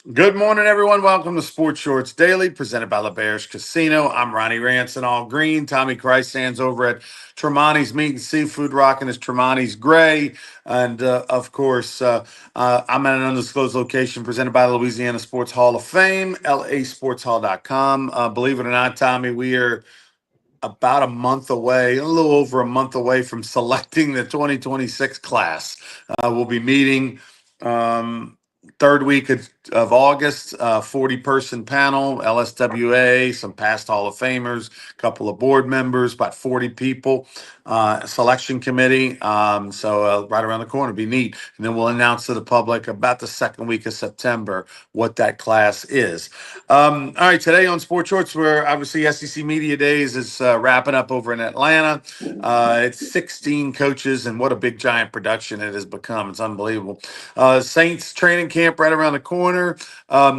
Good morning, everyone. Welcome to Sports Shorts Daily, presented by LaBear's Casino. I'm Ronnie Ranson, all green. Tommy Christ stands over at Tremonti's Meat and Seafood, rocking his Tremonti's Gray. And of course, I'm at an undisclosed location presented by the Louisiana Sports Hall of Fame, lasportshall.com. Believe it or not, Tommy, we are about a month away, a little over a month away from selecting the 2026 class. We'll be meeting third week of August, 40-person panel, LSWA, some past Hall of Famers, a couple of board members, about 40 people, selection committee. So right around the corner, be neat. And then we'll announce to the public about the second week of September what that class is. All right, today on Sports Shorts, where obviously SEC Media Days is wrapping up over in Atlanta. It's 16 coaches, and what a big giant production it has become. It's unbelievable. Saints training camp right around the corner.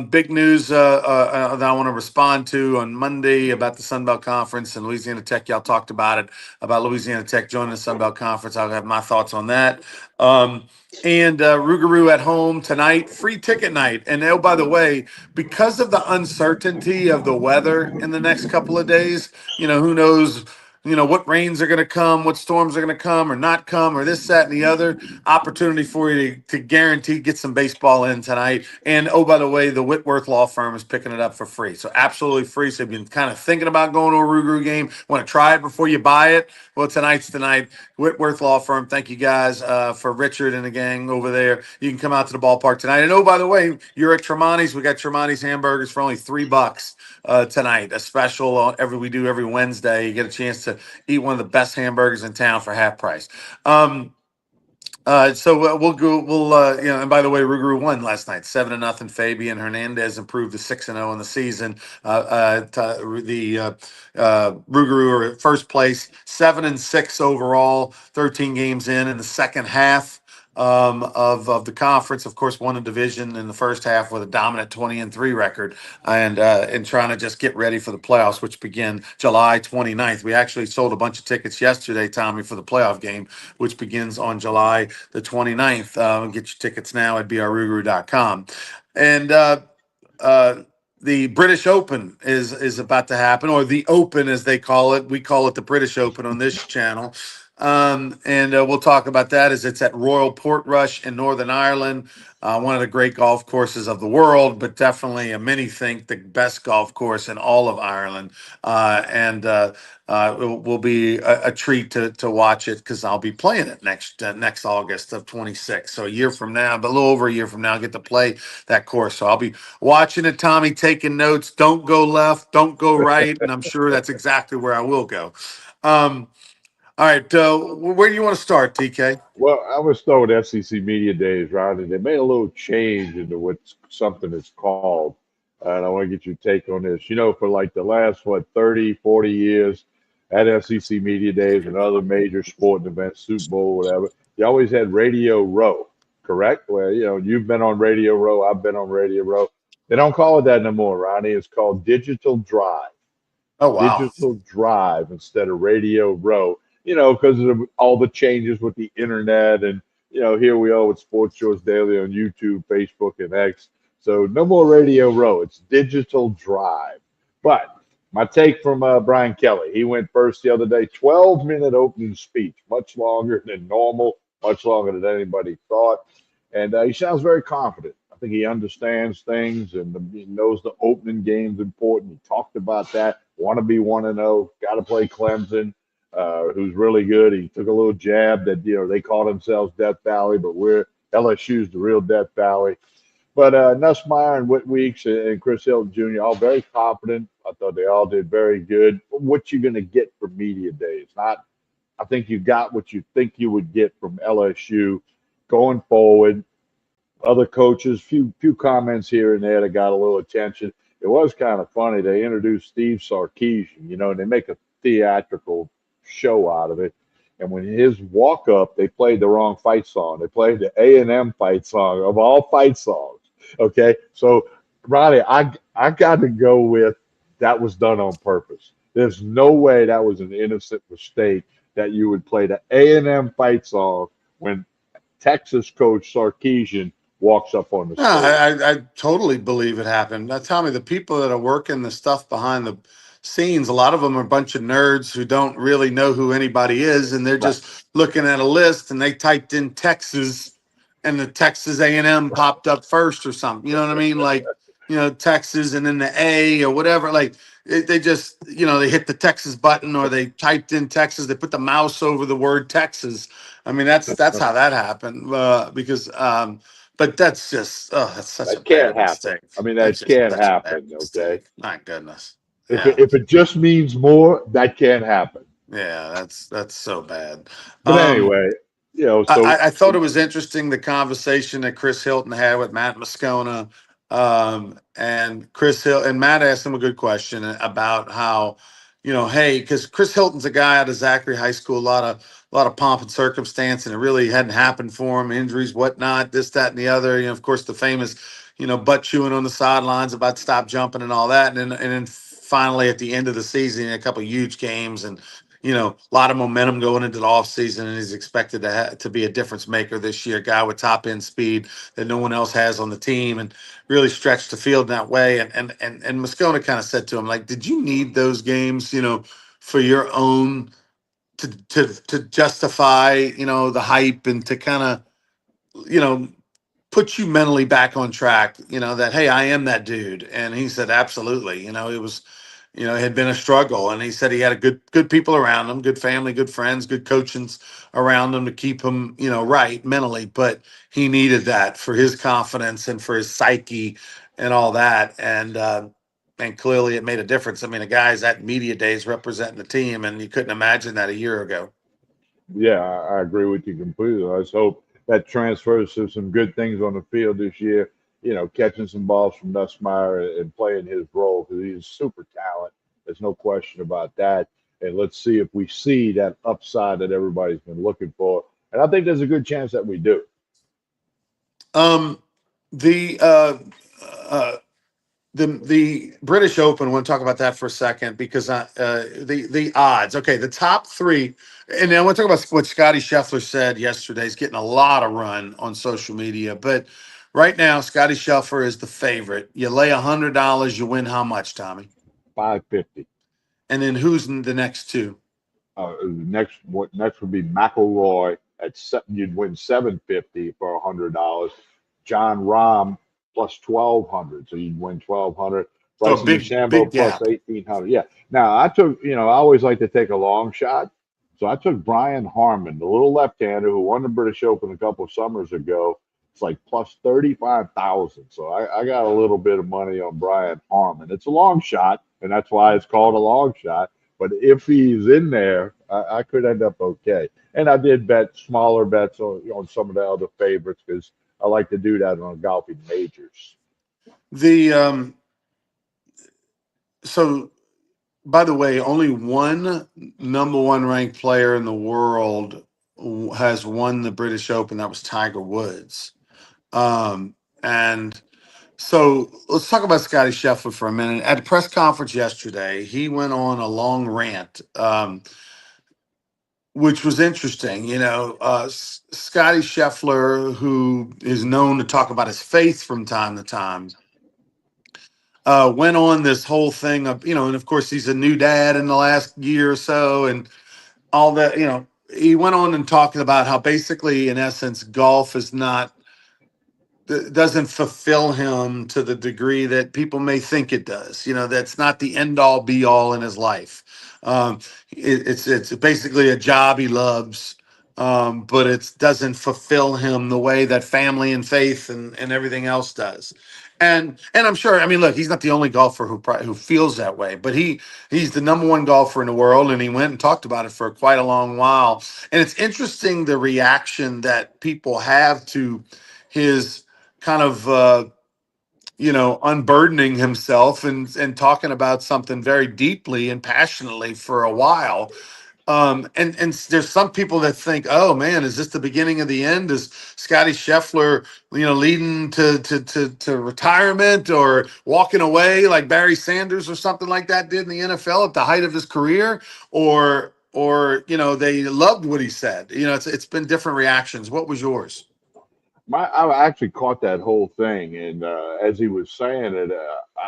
Big news that I want to respond to on Monday about the Sun Belt Conference and Louisiana Tech. Y'all talked about it, about Louisiana Tech joining the Sun Belt Conference. I'll have my thoughts on that. And Rougarou at home tonight, free ticket night. And oh, by the way, because of the uncertainty of the weather in the next couple of days, who knows, what rains are going to come, what storms are going to come or not come, or this, that, and the other. Opportunity for you to guarantee get some baseball in tonight. And oh, by the way, the Whitworth Law Firm is picking it up for free. So absolutely free. So if you've been kind of thinking about going to a Rougarou game, want to try it before you buy it, well, tonight's tonight. Whitworth Law Firm. Thank you guys for Richard and the gang over there. You can come out to the ballpark tonight. And oh, by the way, you're at Tremonti's. We got Tremonti's hamburgers for only $3 tonight. A special we do every Wednesday. You get a chance to eat one of the best hamburgers in town for half price. So we'll go. And by the way, Rougarou won last night, 7-0. Fabian Hernandez improved to 6-0 in the season. Rougarou are at first place, 7-6 overall, 13 games in the second half of the conference. Of course, won a division in the first half with a dominant 20-3 record, and trying to just get ready for the playoffs, which begin July 29th. We actually sold a bunch of tickets yesterday, Tommy, for the playoff game, which begins on July the 29th. Get your tickets now at brrougarou.com. And the British Open is about to happen, or the Open as they call it. We call it the British Open on this channel. And we'll talk about that as it's at Royal Portrush in Northern Ireland, one of the great golf courses of the world, but definitely many think the best golf course in all of Ireland. And it will be a treat to watch it because I'll be playing it next August of 26. So a year from now, but a little over a year from now, I'll get to play that course. So I'll be watching it, Tommy, taking notes. Don't go left, don't go right. And I'm sure that's exactly where I will go. All right, where do you want to start, TK? Well, I would start with SEC Media Days, Ron, and they made a little change into what's something that's called, and I want to get your take on this. For like the last, 30, 40 years at SEC Media Days and other major sporting events, Super Bowl, whatever, you always had Radio Row, correct? Well, you've been on Radio Row, I've been on Radio Row. They don't call it that no more, Ronnie. It's called Digital Drive. Oh, wow. Digital Drive instead of Radio Row, because of all the changes with the internet. And, here we are with Sports Shorts Daily on YouTube, Facebook, and X. So no more Radio Row. It's Digital Drive. But my take from Brian Kelly, he went first the other day, 12-minute opening speech, much longer than normal, much longer than anybody thought. And he sounds very confident. I think he understands things and he knows the opening game's important. He talked about that. Want to be 1-0, got to play Clemson, who's really good. He took a little jab that, they call themselves Death Valley, but LSU's the real Death Valley. But Nussmeier and Whit Weeks and Chris Hilton Jr., all very confident. I thought they all did very good. What you going to get from media days? I think you got what you think you would get from LSU going forward. Other coaches, few comments here and there that got a little attention. It was kind of funny. They introduced Steve Sarkisian, and they make a theatrical show out of it. And when his walk up, they played the wrong fight song. They played the A&M fight song of all fight songs. Okay, so Ronnie, I got to go with that was done on purpose. There's no way that was an innocent mistake that you would play the A&M fight song when Texas coach Sarkisian walks up on the No, stage. I totally believe it happened. Now, tell me, the people that are working the stuff behind the scenes, a lot of them are a bunch of nerds who don't really know who anybody is, and they're Right. just looking at a list and they typed in Texas, and the Texas A&M popped up first or something. You know what I mean? Like, Texas and then the A or whatever. Like, they just, they hit the Texas button or they typed in Texas. They put the mouse over the word Texas. I mean, that's how that happened. Because but that's just, oh, that's such a That can't bad happen. mistake. I mean, That's that just can't such a bad happen. Okay. mistake. My goodness. If Yeah. if it just means more, that can't happen. Yeah, that's so bad. But Um, anyway, so I thought it was interesting the conversation that Chris Hilton had with Matt Moscona. And Chris Hill and Matt asked him a good question about how, hey, because Chris Hilton's a guy out of Zachary High School, a lot of pomp and circumstance, and it really hadn't happened for him, injuries, whatnot, this, that, and the other. Of course, the famous, butt chewing on the sidelines about stop jumping and all that, and then finally at the end of the season, a couple of huge games and a lot of momentum going into the offseason, and he's expected to be a difference maker this year. Guy with top end speed that no one else has on the team, and really stretched the field in that way. And Moscona kind of said to him, like, did you need those games, for your own to justify, the hype and to kind of, you know, put you mentally back on track, that, hey, I am that dude. And he said, absolutely. It was, it had been a struggle. And he said he had a good people around him, good family, good friends, good coachings around him to keep him, right mentally. But he needed that for his confidence and for his psyche and all that. And clearly it made a difference. I mean, the guy's at media days representing the team, and you couldn't imagine that a year ago. yeah, I agree with you completely. Let's hope that transfers to some good things on the field this year. Catching some balls from Nussmeier and playing his role because he's super talent. There's no question about that. And let's see if we see that upside that everybody's been looking for. And I think there's a good chance that we do. Um, the uh, the British Open. I want to talk about that for a second because the odds. Okay, the top three, and I want to talk about what Scotty Scheffler said yesterday. He's getting a lot of run on social media, but right now Scotty Scheffler is the favorite. You lay $100, you win how much, Tommy? 550. And then who's in the next two? Next would be McElroy at you'd win 750 for $100. John Rahm plus 1200, so you'd win 1200. So a Bryson big DeChambeau plus gap. 1800. Yeah. Now I took, I always like to take a long shot, so I took Brian Harman, the little left-hander who won the British Open a couple of summers ago. It's like plus 35,000. So I got a little bit of money on Brian Harman. It's a long shot, and that's why it's called a long shot. But if he's in there, I could end up okay. And I did bet smaller bets on some of the other favorites because I like to do that on golfing majors. The so by the way, only one number one ranked player in the world has won the British Open. That was Tiger Woods. And so let's talk about Scotty Scheffler for a minute. At a press conference yesterday, he went on a long rant, which was interesting. Scotty Scheffler, who is known to talk about his faith from time to time, went on this whole thing of, and of course he's a new dad in the last year or so, and all that. He went on and talked about how basically, in essence, golf is not doesn't fulfill him to the degree that people may think it does. That's not the end all be all in his life. It's basically a job he loves, but it doesn't fulfill him the way that family and faith and everything else does. And I'm sure. I mean, look, he's not the only golfer who feels that way, but he's the number one golfer in the world, and he went and talked about it for quite a long while. And it's interesting the reaction that people have to his kind of unburdening himself and talking about something very deeply and passionately for a while. And there's some people that think, oh man, is this the beginning of the end? Is Scotty Scheffler, leading to retirement or walking away like Barry Sanders or something like that did in the NFL at the height of his career? Or they loved what he said. It's been different reactions. What was yours? I actually caught that whole thing, and as he was saying it,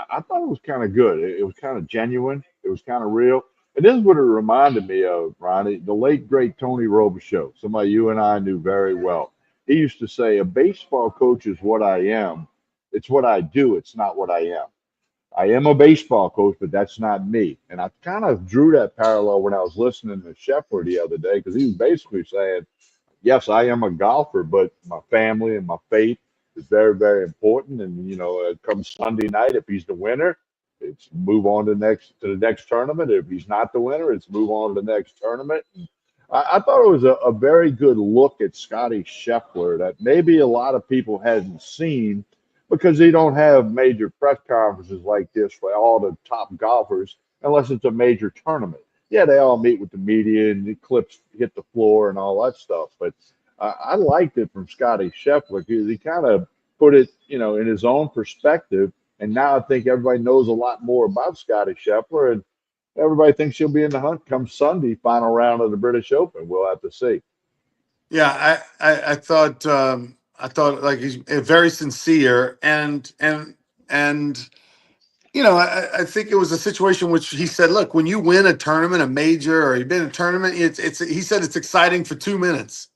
I thought it was kind of good. It was kind of genuine. It was kind of real. And this is what it reminded me of, Ronnie, the late great Tony Robichaux, somebody you and I knew very well. He used to say, "A baseball coach is what I am. It's what I do. It's not what I am. I am a baseball coach, but that's not me." And I kind of drew that parallel when I was listening to Shepard the other day because he was basically saying, yes, I am a golfer, but my family and my faith is very, very important. And come Sunday night, if he's the winner, it's move on to the next tournament. If he's not the winner, it's move on to the next tournament. I thought it was a very good look at Scotty Scheffler that maybe a lot of people hadn't seen because they don't have major press conferences like this for all the top golfers unless it's a major tournament. Yeah, they all meet with the media and the clips hit the floor and all that stuff. But I liked it from Scotty Scheffler because he kind of put it, in his own perspective. And now I think everybody knows a lot more about Scotty Scheffler, and everybody thinks he'll be in the hunt come Sunday, final round of the British Open. We'll have to see. Yeah, I thought like he's very sincere and I think it was a situation which he said, look, when you win a tournament, a major, or you've been in a tournament, it's he said it's exciting for 2 minutes.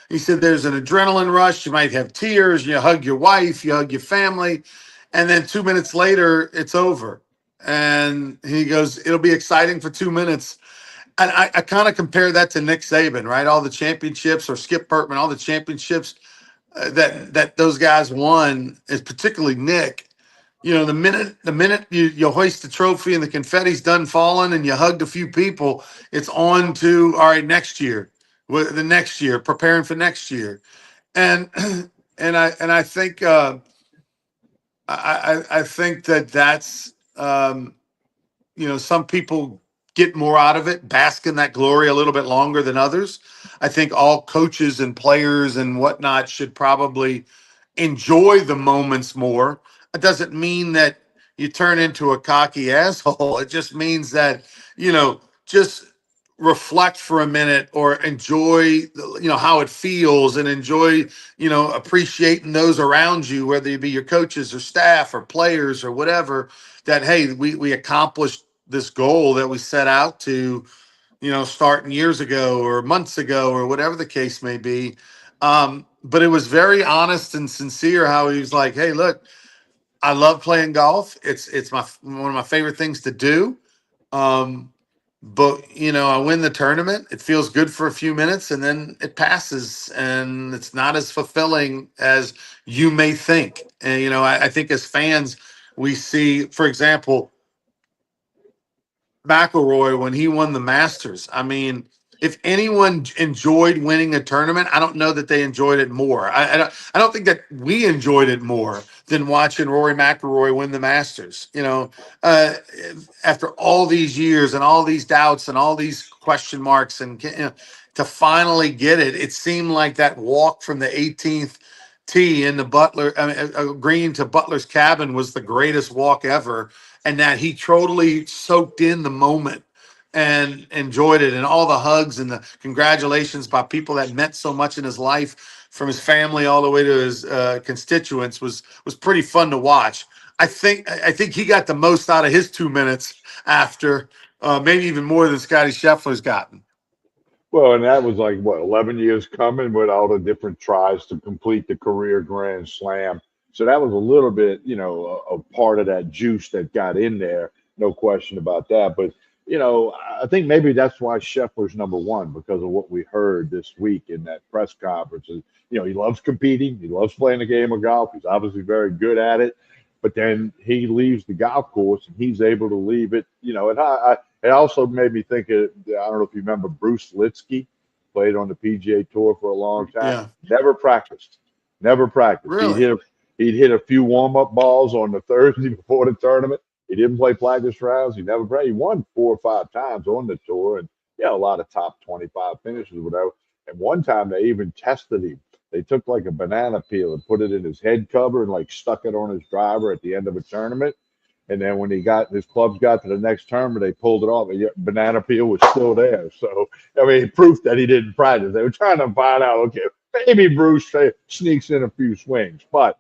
He said there's an adrenaline rush. You might have tears. You hug your wife, you hug your family, and then 2 minutes later, it's over. And he goes, it'll be exciting for 2 minutes. And I kind of compare that to Nick Saban, right? All the championships, or Skip Bertman, all the championships that those guys won, is particularly Nick. The minute you hoist the trophy and the confetti's done falling and you hugged a few people, it's on to all right next year, the next year, preparing for next year, and and I think I think that's some people get more out of it, bask in that glory a little bit longer than others. I think all coaches and players and whatnot should probably enjoy the moments more. It doesn't mean that you turn into a cocky asshole. It just means that, just reflect for a minute or enjoy, how it feels, and enjoy, appreciating those around you, whether it be your coaches or staff or players or whatever, that, hey, we accomplished this goal that we set out to, starting years ago or months ago or whatever the case may be. But it was very honest and sincere how he was like, "Hey, look, I love playing golf. It's my one of my favorite things to do. Um, but I win the tournament. It feels good for a few minutes, and then it passes, and it's not as fulfilling as you may think." And I think as fans, we see, for example, McElroy when he won the Masters. I mean, if anyone enjoyed winning a tournament, I don't know that they enjoyed it more. I don't think that we enjoyed it more than watching Rory McIlroy win the Masters. Uh, After all these years and all these doubts and all these question marks, and to finally get it, it seemed like that walk from the 18th tee in the green to Butler's cabin was the greatest walk ever, and that he totally soaked in the moment and enjoyed it, and all the hugs and the congratulations by people that meant so much in his life, from his family all the way to his constituents, was pretty fun to watch. I think he got the most out of his 2 minutes after, maybe even more than Scotty Scheffler's gotten. Well, and that was like what 11 years coming with all the different tries to complete the career Grand Slam. So that was a little bit, a part of that juice that got in there, no question about that. But I think maybe that's why Scheffler's number one because of what we heard this week in that press conference. And, he loves competing, he loves playing the game of golf. He's obviously very good at it. But then he leaves the golf course and he's able to leave it, and it also made me think of, I don't know if you remember Bruce Litsky, played on the PGA Tour for a long time. Yeah, Never practiced. Never practiced. really. He'd hit a few warm up balls on the Thursday before the tournament. He didn't play practice rounds. He never played. He won 4 or 5 times on the tour, and a lot of top 25 finishes, or whatever. And one time they even tested him. They took like a banana peel and put it in his head cover and like stuck it on his driver at the end of a tournament. And then when his clubs got to the next tournament, they pulled it off. And yet banana peel was still there. So, I mean, proof that he didn't practice. They were trying to find out, okay, maybe Bruce sneaks in a few swings, but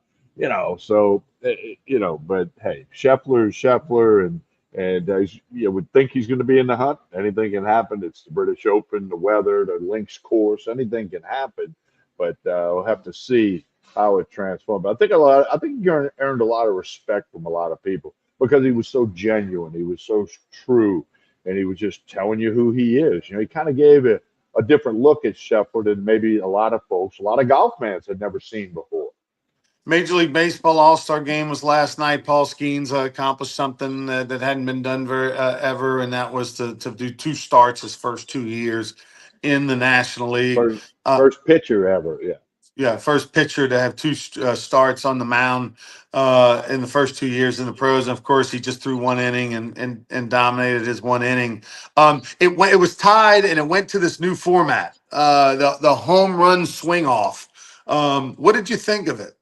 so but hey, Scheffler is Scheffler, and you would think he's going to be in the hunt. Anything can happen. It's the British Open, the weather, the links course, anything can happen. But we'll have to see how it transforms. But I think he earned a lot of respect from a lot of people because he was so genuine, he was so true, and he was just telling you who he is. He kind of gave a different look at Sheffield than maybe a lot of folks, a lot of golf fans had never seen before. Major League Baseball All-Star Game was last night. Paul Skeens accomplished something that hadn't been done ever, and that was to do two starts his first 2 years in the National League. First, Uh, first pitcher ever, yeah. yeah, first pitcher to have two starts on the mound in the first 2 years in the pros. And of course, he just threw one inning and dominated his one inning. It was tied, and it went to this new format, the home run swing off. What did you think of it?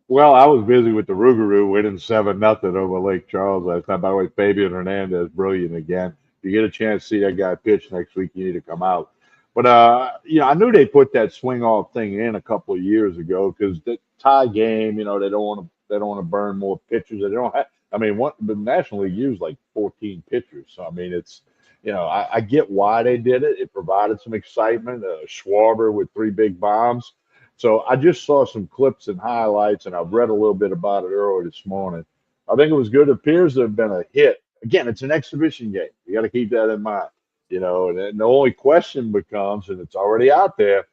Well, I was busy with the Rougarou winning 7-0 over Lake Charles last night. By the way, Fabian Hernandez, brilliant again. If you get a chance to see that guy pitch next week, you need to come out. But I knew they put that swing off thing in a couple of years ago because the tie game, they don't want to burn more pitchers. They don't have. I mean, the National League used like 14 pitchers, so I mean, it's I get why they did it. It provided some excitement. Schwarber with three big bombs. So I just saw some clips and highlights, and I've read a little bit about it earlier this morning. I think it was good. It appears to have been a hit. Again, it's an exhibition game. You got to keep that in mind. And then the only question becomes, and it's already out there,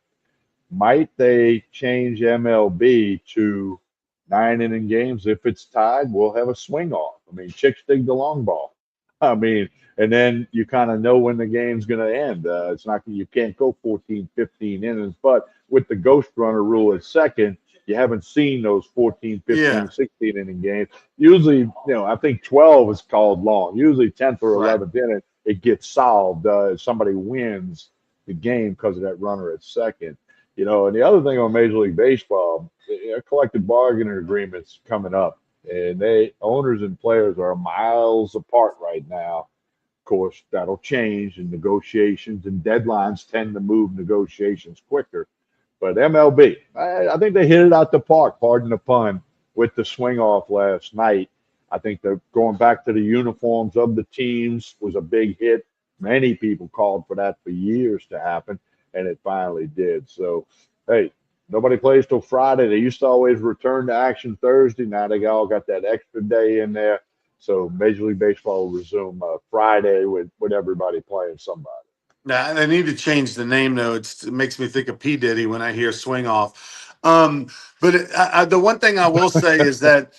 might they change MLB to 9 inning games? If it's tied, we'll have a swing off. I mean, chicks dig the long ball. I mean, and then you kind of know when the game's going to end. It's not you can't go 14, 15 innings, but with the ghost runner rule at second, you haven't seen those 14, Yeah, 15, 16 inning games. Usually, I think 12 is called long. Usually 10th or right. 11th inning, it gets solved. Somebody wins the game because of that runner at second. And the other thing on Major League Baseball, collective bargaining agreements coming up, and owners and players are miles apart right now. Of course, that'll change in negotiations, and deadlines tend to move negotiations quicker. But MLB, I think they hit it out the park, pardon the pun, with the swing off last night. I think they're going back to the uniforms of the teams was a big hit. Many people called for that for years to happen, and it finally did. So, hey, nobody plays till Friday. They used to always return to action Thursday. Now they all got that extra day in there. So Major League Baseball will resume Friday with everybody playing somebody. Now they need to change the name though. It makes me think of P Diddy when I hear swing off. But the one thing I will say is that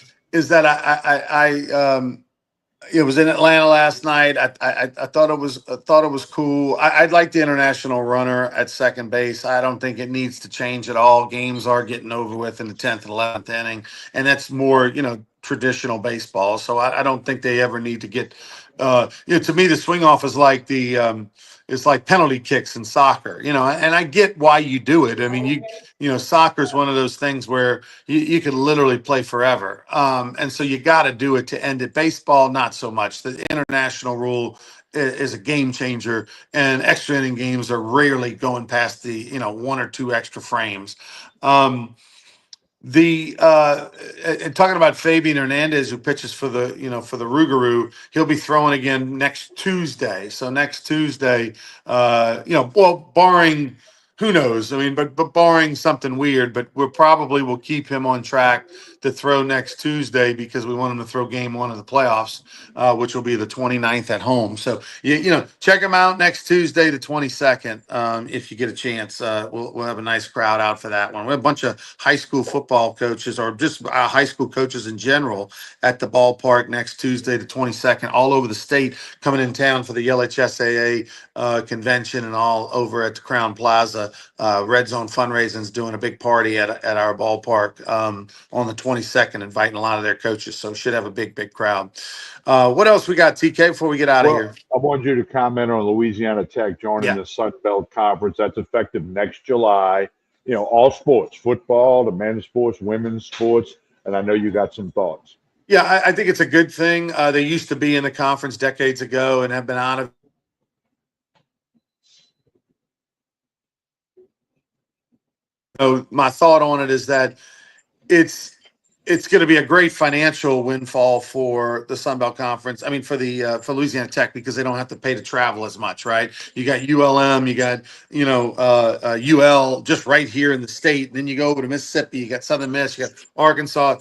it was in Atlanta last night. I thought it was cool. I'd like the international runner at second base. I don't think it needs to change at all. Games are getting over with in the 10th and 11th inning, and that's more traditional baseball. So I don't think they ever need to get. To me, the swing off is like it's like penalty kicks in soccer. And I get why you do it. I mean, soccer is one of those things where you could literally play forever. And so you got to do it to end it. Baseball, not so much. The international rule is a game changer, and extra inning games are rarely going past the one or two extra frames. The and talking about Fabian Hernandez, who pitches for the Rougarou, he'll be throwing again next Tuesday. So next Tuesday, well, barring who knows, I mean, but barring something weird, but will keep him on track to throw next Tuesday because we want him to throw game one of the playoffs, which will be the 29th at home. So check him out next Tuesday, the 22nd, if you get a chance. We'll have a nice crowd out for that one. We have a bunch of high school football coaches, or just high school coaches in general, at the ballpark next Tuesday, the 22nd, all over the state, coming in town for the LHSAA convention, and all over at the Crown Plaza. Red Zone Fundraising's doing a big party at our ballpark on the 22nd, inviting a lot of their coaches. So should have a big crowd. What else we got, TK, before we get out of Well, here? I want you to comment on Louisiana Tech joining Yeah. the Sun Belt Conference. That's effective next July. All sports, football, the men's sports, women's sports, and I know you got some thoughts. Yeah, I think it's a good thing. They used to be in the conference decades ago and have been out of My thought on it is that it's it's going to be a great financial windfall for the Sun Belt Conference. I mean, for Louisiana Tech, because they don't have to pay to travel as much, right? You got ULM, you got UL just right here in the state. And then you go over to Mississippi, you got Southern Miss, you got Arkansas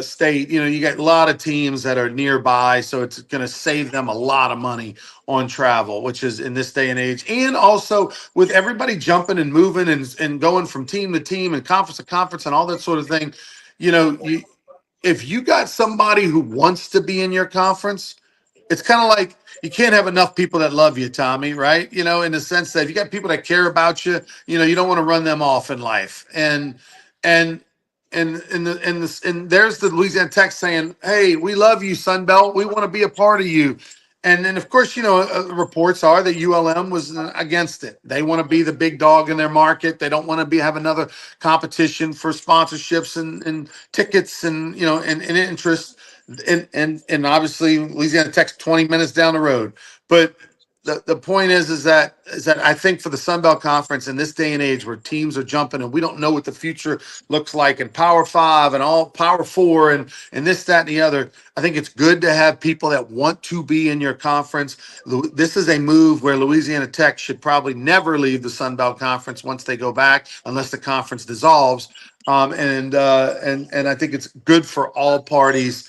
State. You got a lot of teams that are nearby, so it's going to save them a lot of money on travel, which is in this day and age. And also with everybody jumping and moving and going from team to team and conference to conference and all that sort of thing, if you got somebody who wants to be in your conference, it's kind of like you can't have enough people that love you, Tommy, right? In the sense that if you got people that care about you, you don't want to run them off in life. And and there's the Louisiana Tech saying, "Hey, we love you, Sun Belt. We want to be a part of you." And then, of course, reports are that ULM was against it. They want to be the big dog in their market. They don't want to have another competition for sponsorships and tickets and interest. And obviously Louisiana Tech's 20 minutes down the road. But the point is that I think for the Sun Belt Conference in this day and age where teams are jumping and we don't know what the future looks like in Power Five and all Power Four and this, that, and the other, I think it's good to have people that want to be in your conference. This is a move where Louisiana Tech should probably never leave the Sun Belt Conference once they go back, unless the conference dissolves. And I think it's good for all parties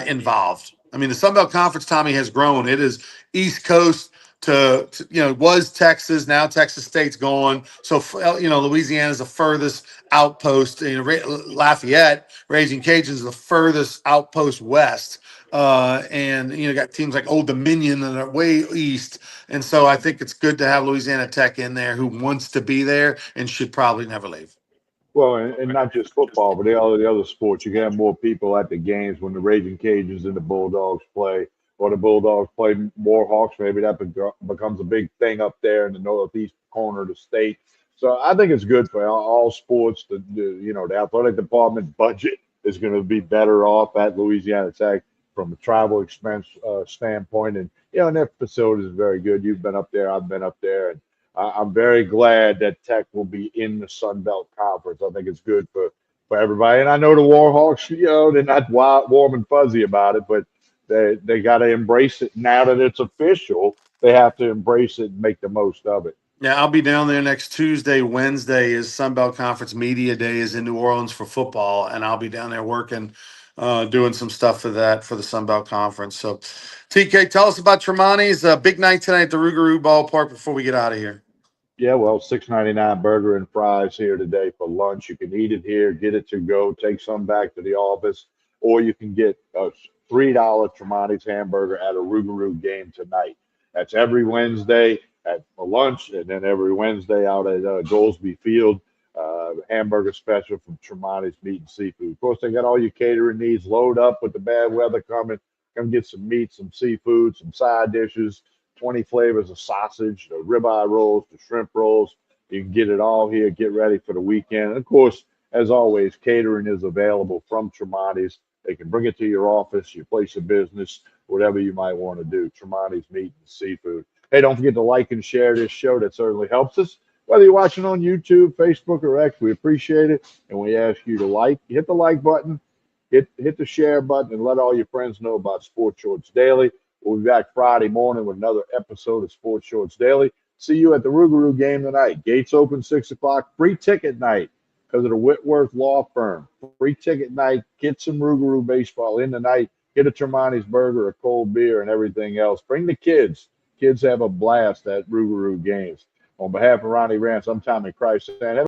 involved. I mean, the Sun Belt Conference, Tommy, has grown. It is East Coast was Texas. Now Texas State's gone. So, Louisiana's the furthest outpost. Lafayette, Raging Cajuns is the furthest outpost west. And got teams like Old Dominion that are way east. And so I think it's good to have Louisiana Tech in there who wants to be there and should probably never leave. Well, and not just football, but the other sports. You can have more people at the games when the Raging Cajuns and the Bulldogs play, or the Bulldogs play more Hawks. Maybe that becomes a big thing up there in the northeast corner of the state. So I think it's good for all sports. The athletic department budget is going to be better off at Louisiana Tech from a travel expense standpoint, and their facility is very good. You've been up there, I've been up there, and I'm very glad that Tech will be in the Sun Belt Conference. I think it's good for everybody. And I know the Warhawks, they're not wild, warm and fuzzy about it, but they got to embrace it now that it's official. They have to embrace it and make the most of it. Yeah, I'll be down there next Tuesday. Wednesday is Sun Belt Conference Media Day is in New Orleans for football, and I'll be down there working, doing some stuff for the Sun Belt Conference. So, TK, tell us about Tremonti's big night tonight at the Rougarou Ballpark before we get out of here. Yeah, well, $6.99 burger and fries here today for lunch. You can eat it here, get it to go, take some back to the office, or you can get a $3 Tremonti's hamburger at a Rougarou game tonight. That's every Wednesday for lunch, and then every Wednesday out at Goldsby Field, hamburger special from Tremonti's Meat and Seafood. Of course, they got all your catering needs. Load up with the bad weather coming. Come get some meat, some seafood, some side dishes. 20 flavors of sausage, the ribeye rolls, the shrimp rolls. You can get it all here. Get ready for the weekend. And of course, as always, catering is available from Tremonti's. They can bring it to your office, your place of business, whatever you might want to do. Tremonti's Meat and Seafood. Hey, don't forget to like and share this show. That certainly helps us. Whether you're watching on YouTube, Facebook, or X, we appreciate it. And we ask you to hit the like button, hit the share button, and let all your friends know about Sports Shorts Daily. We'll be back Friday morning with another episode of Sports Shorts Daily. See you at the Rougarou game tonight. Gates open 6 o'clock. Free ticket night because of the Whitworth Law Firm. Free ticket night. Get some Rougarou baseball in tonight. Get a Tremonti's burger, a cold beer, and everything else. Bring the kids. Kids have a blast at Rougarou games. On behalf of Ronnie Rance, I'm Tommy Christ.